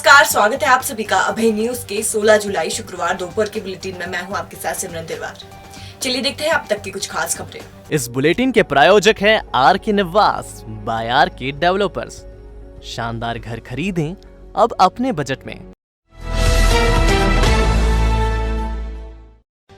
नमस्कार, स्वागत है आप सभी का अभय न्यूज के 16 जुलाई शुक्रवार दोपहर के बुलेटिन में। मैं हूं आपके साथ सिमरन तिवार। चलिए देखते हैं अब तक की कुछ खास खबरें। इस बुलेटिन के प्रायोजक हैं आर के निवास बाय आर के डेवलपर्स। शानदार घर खरीदें अब अपने बजट में।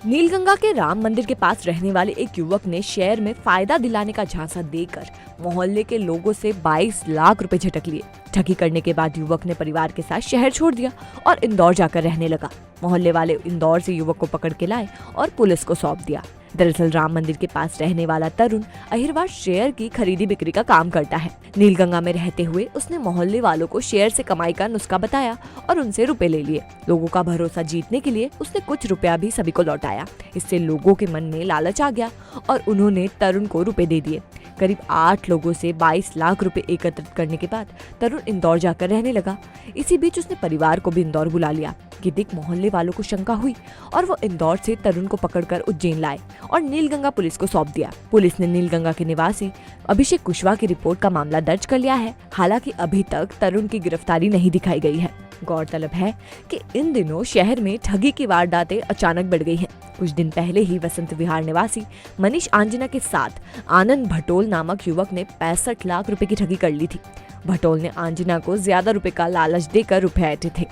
नीलगंगा के राम मंदिर के पास रहने वाले एक युवक ने शहर में फायदा दिलाने का झांसा देकर मोहल्ले के लोगों से 22 लाख रुपए झटक लिए। ठगी करने के बाद युवक ने परिवार के साथ शहर छोड़ दिया और इंदौर जाकर रहने लगा। मोहल्ले वाले इंदौर से युवक को पकड़ के लाए और पुलिस को सौंप दिया। दरअसल राम मंदिर के पास रहने वाला तरुण अहिरवार शेयर की खरीदी बिक्री का काम करता है। नीलगंगा में रहते हुए उसने मोहल्ले वालों को शेयर से कमाई का नुस्खा बताया और उनसे रुपए ले लिए। लोगों का भरोसा जीतने के लिए उसने कुछ रुपया भी सभी को लौटाया। इससे लोगों के मन में लालच आ गया और उन्होंने तरुण को रुपए दे दिए। करीब 8 लोगों से 22 लाख रुपए एकत्रित करने के बाद तरुण इंदौर जाकर रहने लगा। इसी बीच उसने परिवार को भी इंदौर बुला लिया। ये देख मोहल्ले वालों को शंका हुई और वो इंदौर से तरुण को पकड़कर उज्जैन लाए और नीलगंगा पुलिस को सौंप दिया। पुलिस ने नीलगंगा के निवासी अभिषेक कुशवाहा की रिपोर्ट का मामला दर्ज कर लिया है। हालांकि अभी तक तरुण की गिरफ्तारी नहीं दिखाई गई है। गौरतलब है कि इन दिनों शहर में ठगी की वारदातें अचानक बढ़ गई हैं। कुछ दिन पहले ही वसंत विहार निवासी मनीष आंजना के साथ आनंद भटोल नामक युवक ने 65 लाख रुपए की ठगी कर ली थी। भटोल ने आंजना को ज्यादा रुपए का लालच देकर रुपए ऐंठे थे।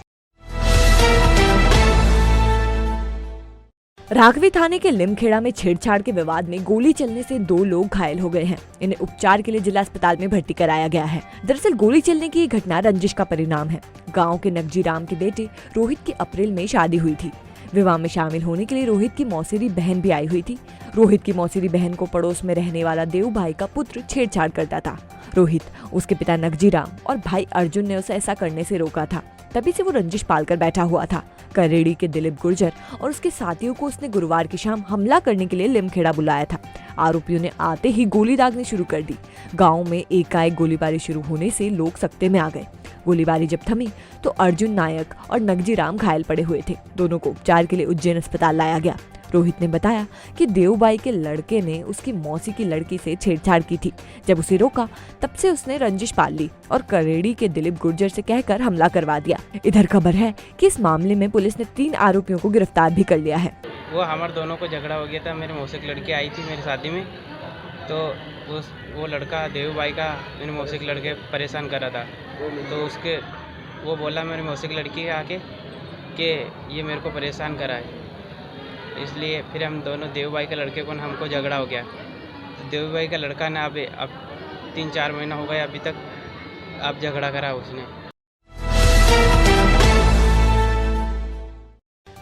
राघवी थाने के लिमखेड़ा में छेड़छाड़ के विवाद में गोली चलने से 2 लोग घायल हो गए हैं। इन्हें उपचार के लिए जिला अस्पताल में भर्ती कराया गया है। दरअसल गोली चलने की ये घटना रंजिश का परिणाम है। गांव के नगजी राम के बेटे रोहित की अप्रैल में शादी हुई थी। विवाह में शामिल होने के लिए रोहित की मौसेरी बहन भी आई हुई थी। रोहित की मौसेरी बहन को पड़ोस में रहने वाला देव भाई का पुत्र छेड़छाड़ करता था। रोहित, उसके पिता नगजी राम और भाई अर्जुन ने उसे ऐसा करने से रोका था। तभी से वो रंजिश पालकर बैठा हुआ था। करेड़ी के दिलीप गुर्जर और उसके साथियों को उसने गुरुवार की शाम हमला करने के लिए लिमखेड़ा बुलाया था। आरोपियों ने आते ही गोली दागनी शुरू कर दी। गांव में एकाएक गोलीबारी शुरू होने से लोग सकते में आ गए। गोलीबारी जब थमी तो अर्जुन नायक और नगजी राम घायल पड़े हुए थे। दोनों को उपचार के लिए उज्जैन अस्पताल लाया गया। रोहित ने बताया कि देवबाई के लड़के ने उसकी मौसी की लड़की से छेड़छाड़ की थी। जब उसे रोका तब से उसने रंजिश पाल ली और करेड़ी के दिलीप गुर्जर से कहकर हमला करवा दिया। इधर खबर है कि इस मामले में पुलिस ने 3 आरोपियों को गिरफ्तार भी कर लिया है। वो हमारे दोनों को झगड़ा हो गया था। मेरी मौसी की लड़की आई थी मेरी शादी में, तो वो लड़का देवबाई का मेरी मौसी के लड़के परेशान कर रहा था। तो उसके वो बोला मेरी मौसी की लड़की आके कि ये मेरे को परेशान करा है, इसलिए फिर हम दोनों देवबाई के लड़के को हमको झगड़ा हो गया। देवबाई का लड़का ने अब 3-4 महीना हो गए अभी तक अब झगड़ा करा उसने।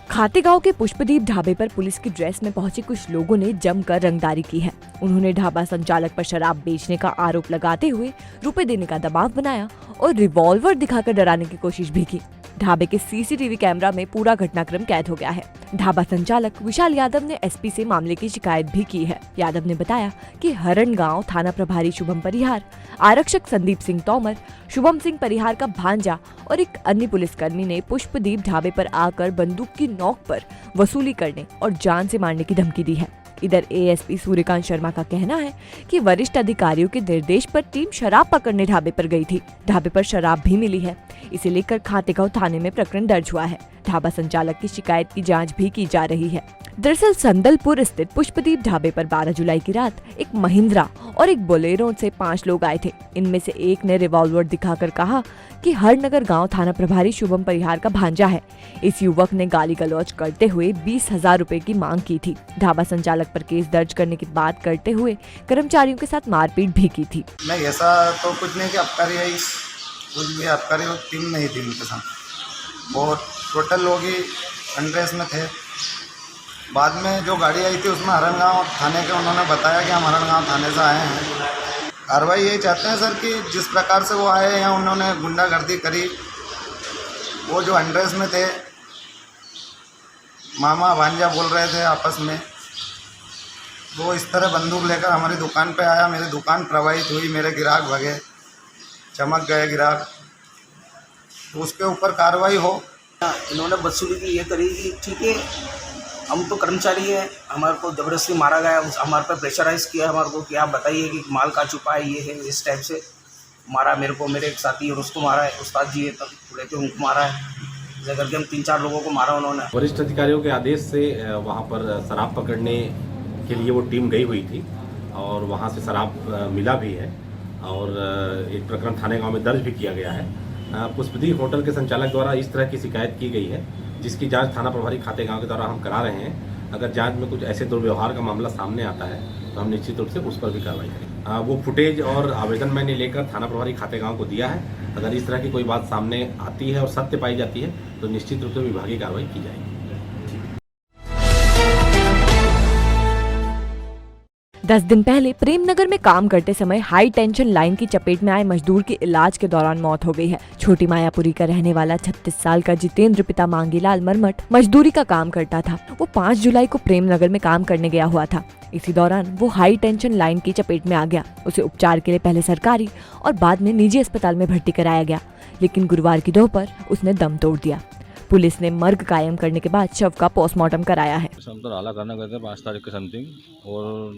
खातेगांव के पुष्पदीप ढाबे पर पुलिस की ड्रेस में पहुंचे कुछ लोगों ने जमकर रंगदारी की है। उन्होंने ढाबा संचालक पर शराब बेचने का आरोप लगाते हुए रुपए देने का दबाव बनाया और रिवॉल्वर दिखाकर डराने की कोशिश भी की। ढाबे के सीसीटीवी कैमरा में पूरा घटनाक्रम कैद हो गया है। ढाबा संचालक विशाल यादव ने एसपी से मामले की शिकायत भी की है। यादव ने बताया कि हरणगांव थाना प्रभारी शुभम परिहार, आरक्षक संदीप सिंह तोमर, शुभम सिंह परिहार का भांजा और एक अन्य पुलिसकर्मी ने पुष्पदीप ढाबे पर आकर बंदूक की नोक पर वसूली करने और जान से मारने की धमकी दी है। इधर एएसपी सूर्यकांत शर्मा का कहना है कि वरिष्ठ अधिकारियों के निर्देश पर टीम शराब पकड़ने ढाबे पर गई थी। ढाबे पर शराब भी मिली है। इसे लेकर खातेगांव थाने में प्रकरण दर्ज हुआ है। ढाबा संचालक की शिकायत की जांच भी की जा रही है। दरअसल संदलपुर स्थित पुष्पदीप ढाबे पर 12 जुलाई की रात एक महिंद्रा और एक बोलेरो से 5 लोग आए थे। इनमें से एक ने रिवॉल्वर दिखाकर कहा कि हरनगर गांव थाना प्रभारी शुभम परिहार का भांजा है। इस युवक ने गाली गलौज करते हुए 20,000 रुपए की मांग की थी। ढाबा संचालक पर केस दर्ज करने की बात करते हुए कर्मचारियों के साथ मारपीट भी की थी। नहीं, ऐसा तो कुछ नहीं कि आबकारी है, कुछ भी आबकारी टीम नहीं थी उनके साथ और टोटल लोग ही अंड्रेस में थे। बाद में जो गाड़ी आई थी उसमें हरणगांव थाने के उन्होंने बताया कि हम हरणगांव थाने से आए हैं। कार्रवाई यही चाहते हैं सर कि जिस प्रकार से वो आए या उन्होंने गुंडागर्दी करी, वो जो अंड्रेस में थे, मामा भांजा बोल रहे थे आपस में, वो इस तरह बंदूक लेकर हमारी दुकान पे आया। मेरी दुकान प्रभावित हुई, मेरे ग्राहक भगे, चमक गए ग्राहक, तो उसके ऊपर कार्रवाई हो। इन्होंने बदसलूकी की ये करी कि ठीक है, हम तो कर्मचारी हैं, हमारे को ज़बरदस्ती मारा गया, हमारे पर प्रेशराइज किया हमारे को कि आप बताइए कि माल का छुपा है, ये है, इस टाइप से मारा मेरे को, मेरे एक साथी और उसको मारा है, उस्ताद जी है तब रहते उनको मारा है, ऐसे करके हम 3-4 लोगों को मारा उन्होंने। वरिष्ठ अधिकारियों के आदेश से वहाँ पर शराब पकड़ने के लिए वो टीम गई हुई थी और वहाँ से शराब मिला भी है और एक प्रकरण थाने गांव में दर्ज भी किया गया है। पुष्पदीप होटल के संचालक द्वारा इस तरह की शिकायत की गई है जिसकी जांच थाना प्रभारी खाते गांव के द्वारा हम करा रहे हैं। अगर जांच में कुछ ऐसे दुर्व्यवहार का मामला सामने आता है तो हम निश्चित रूप से उस पर भी कार्रवाई करेंगे। वो फुटेज और आवेदन मैंने लेकर थाना प्रभारी खाते गांव को दिया है। अगर इस तरह की कोई बात सामने आती है और सत्य पाई जाती है तो निश्चित रूप से विभागीय कार्रवाई की जाएगी। 10 दिन पहले प्रेमनगर में काम करते समय हाई टेंशन लाइन की चपेट में आए मजदूर की इलाज के दौरान मौत हो गई है। छोटी मायापुरी का रहने वाला 36 साल का जितेंद्र पिता मांगीलाल मरमट मजदूरी का काम करता था। वो 5 जुलाई को प्रेमनगर में काम करने गया हुआ था। इसी दौरान वो हाई टेंशन लाइन की चपेट में आ गया। उसे उपचार के लिए पहले सरकारी और बाद में निजी अस्पताल में भर्ती कराया गया, लेकिन गुरुवार की दोपहर उसने दम तोड़ दिया। पुलिस ने मर्ग कायम करने के बाद शव का पोस्टमार्टम कराया है। हम तो नाला करना गए थे 5 तारीख के समथिंग और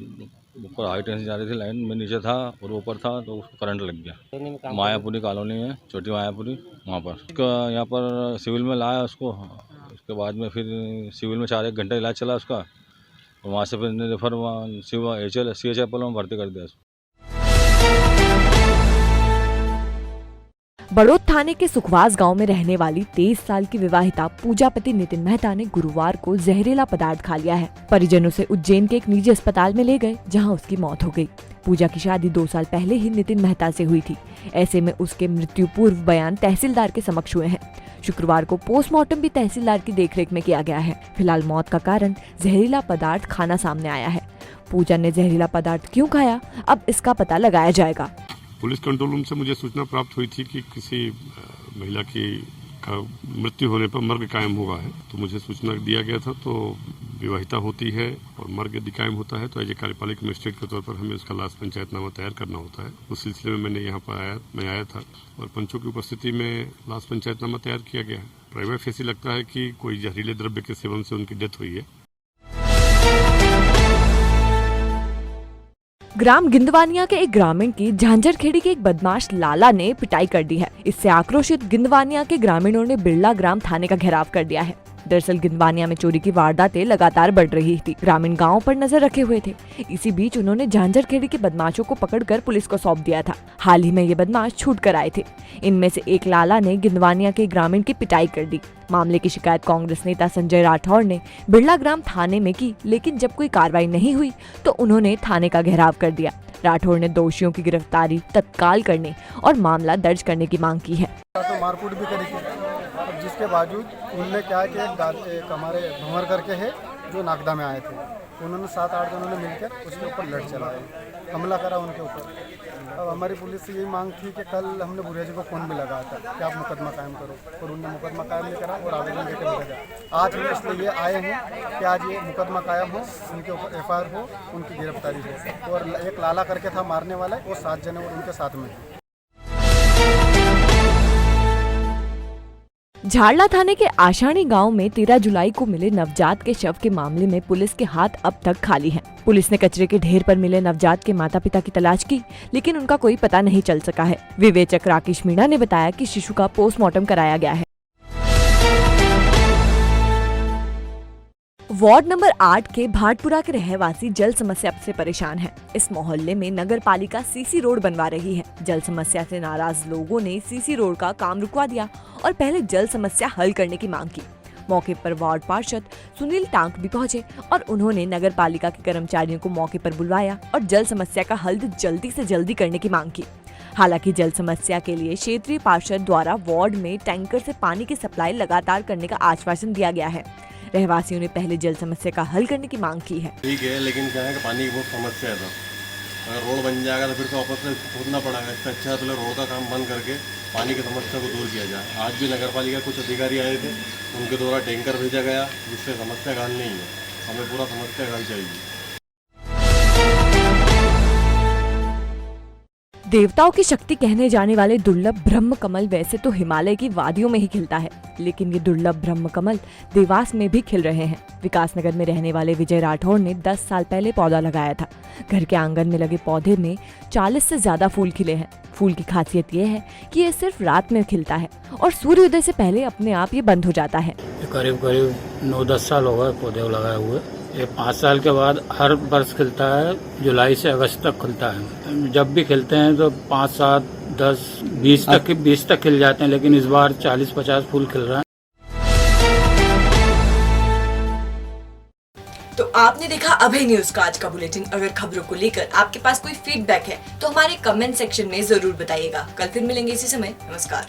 ऊपर हाई टेंशन जा रही थी लाइन में, नीचे था और ऊपर था तो उसको करंट लग गया। मायापुरी कॉलोनी है, छोटी मायापुरी, वहाँ पर उसका यहाँ पर सिविल में लाया उसको। उसके बाद में फिर सिविल में 4-1 घंटे इलाज चला उसका और वहाँ से फिर रेफर वहाँ CHL में भर्ती कर दिया। बड़ौद थाने के सुखवास गांव में रहने वाली 23 साल की विवाहिता पूजापति नितिन मेहता ने गुरुवार को जहरीला पदार्थ खा लिया है। परिजनों से उज्जैन के एक निजी अस्पताल में ले गए जहां उसकी मौत हो गई। पूजा की शादी 2 साल पहले ही नितिन मेहता से हुई थी। ऐसे में उसके मृत्यु पूर्व बयान तहसीलदार के समक्ष हुए हैं। शुक्रवार को पोस्टमार्टम भी तहसीलदार की देखरेख में किया गया है। फिलहाल मौत का कारण जहरीला पदार्थ खाना सामने आया है। पूजा ने जहरीला पदार्थ क्यों खाया, अब इसका पता लगाया जाएगा। पुलिस कंट्रोल रूम से मुझे सूचना प्राप्त हुई थी कि किसी महिला की मृत्यु होने पर मर्ग कायम हुआ है, तो मुझे सूचना दिया गया था। तो विवाहिता होती है और मर्ग यदि कायम होता है तो एज ए कार्यपालिक मजिस्ट्रेट के तौर पर हमें उसका लाश पंचायतनामा तैयार करना होता है। उस सिलसिले में मैंने यहाँ पर आया था और पंचों की उपस्थिति में लाश पंचायतनामा तैयार किया गया है। प्राइमा फेसी लगता है कि कोई जहरीले द्रव्य के सेवन से उनकी डेथ हुई है। ग्राम गिंदवानिया के एक ग्रामीण की झांझरखेड़ी के एक बदमाश लाला ने पिटाई कर दी है। इससे आक्रोशित गिंदवानिया के ग्रामीणों ने बिरला ग्राम थाने का घेराव कर दिया है। दरअसल गिंदवानिया में चोरी की वारदातें लगातार बढ़ रही थी। ग्रामीण गांव पर नजर रखे हुए थे। इसी बीच उन्होंने झांझरखेड़ी के बदमाशों को पकड़कर पुलिस को सौंप दिया था। हाल ही में ये बदमाश छूट कर आए थे। इनमें से एक लाला ने गिंदवानिया के ग्रामीण की पिटाई कर दी। मामले की शिकायत कांग्रेस नेता संजय राठौर ने बिरला ग्राम थाने में की, लेकिन जब कोई कार्रवाई नहीं हुई तो उन्होंने थाने का घेराव कर दिया। राठौर ने दोषियों की गिरफ्तारी तत्काल करने और मामला दर्ज करने की मांग की है। तो मारपीट भी करी थी, जिसके बावजूद उन्होंने क्या है कि एक हमारे भंवर करके है जो नागदा में आए थे, उन्होंने 7-8 जनों ने मिलकर उसके ऊपर लड़ चलाया, हमला करा उनके ऊपर। अब हमारी पुलिस से यही मांग थी कि कल हमने बुढ़िया जी को फ़ोन भी लगाया था कि आप मुकदमा कायम करो, और उन्होंने मुकदमा कायम नहीं करा और आवेदन देकर भेजा। आज हम इसलिए ये आए हैं कि आज ये मुकदमा कायम हो, उनके ऊपर FIR हो, उनकी गिरफ्तारी हो। और एक लाला करके था मारने वाला, वो 7 जने और उनके साथ में। झाड़ला थाने के आशानी गांव में 13 जुलाई को मिले नवजात के शव के मामले में पुलिस के हाथ अब तक खाली हैं। पुलिस ने कचरे के ढेर पर मिले नवजात के माता पिता की तलाश की, लेकिन उनका कोई पता नहीं चल सका है। विवेचक राकेश मीणा ने बताया कि शिशु का पोस्टमार्टम कराया गया है। वार्ड नंबर 8 के भाटपुरा के रहवासी जल समस्या से परेशान हैं। इस मोहल्ले में नगर पालिका CC रोड बनवा रही है। जल समस्या से नाराज लोगों ने CC रोड का काम रुकवा दिया और पहले जल समस्या हल करने की मांग की। मौके पर वार्ड पार्षद सुनील टांक भी पहुंचे और उन्होंने नगर पालिका के कर्मचारियों को मौके पर बुलवाया और जल समस्या का हल जल्दी से जल्दी करने की मांग की। हालांकि जल समस्या के लिए क्षेत्रीय पार्षद द्वारा वार्ड में टैंकर से पानी की सप्लाई लगातार करने का आश्वासन दिया गया है। रहवासियों ने पहले जल समस्या का हल करने की मांग की है। ठीक है, लेकिन क्या है कि पानी की बहुत समस्या है। तो अगर रोड बन जाएगा तो फिर तो वापस से खोदना पड़ेगा। इससे अच्छा है तो रोड का काम बंद करके पानी की समस्या को दूर किया जाए। आज भी नगर पालिका कुछ अधिकारी आए थे, उनके द्वारा टैंकर भेजा गया, जिससे समस्या का हल नहीं है। हमें पूरा समस्या का हल चाहिए। देवताओं की शक्ति कहने जाने वाले दुर्लभ ब्रह्म कमल वैसे तो हिमालय की वादियों में ही खिलता है, लेकिन ये दुर्लभ ब्रह्म कमल देवास में भी खिल रहे हैं। विकासनगर में रहने वाले विजय राठौड़ ने 10 साल पहले पौधा लगाया था। घर के आंगन में लगे पौधे में 40 से ज्यादा फूल खिले हैं। फूल की खासियत ये है कि ये सिर्फ रात में खिलता है और सूर्योदय से पहले अपने आप ये बंद हो जाता है। करीब 9-10 साल हो गए पौधे लगाए हुए। ये 5 साल के बाद हर वर्ष खिलता है, जुलाई से अगस्त तक खिलता है। जब भी खिलते हैं तो 5, 7, 10, 20 तक खिल जाते हैं, लेकिन इस बार 40-50 फूल खिल रहा है। तो आपने देखा अभय न्यूज का आज का बुलेटिन। अगर खबरों को लेकर आपके पास कोई फीडबैक है तो हमारे कमेंट सेक्शन में जरूर बताइएगा। कल फिर मिलेंगे इसी समय। नमस्कार।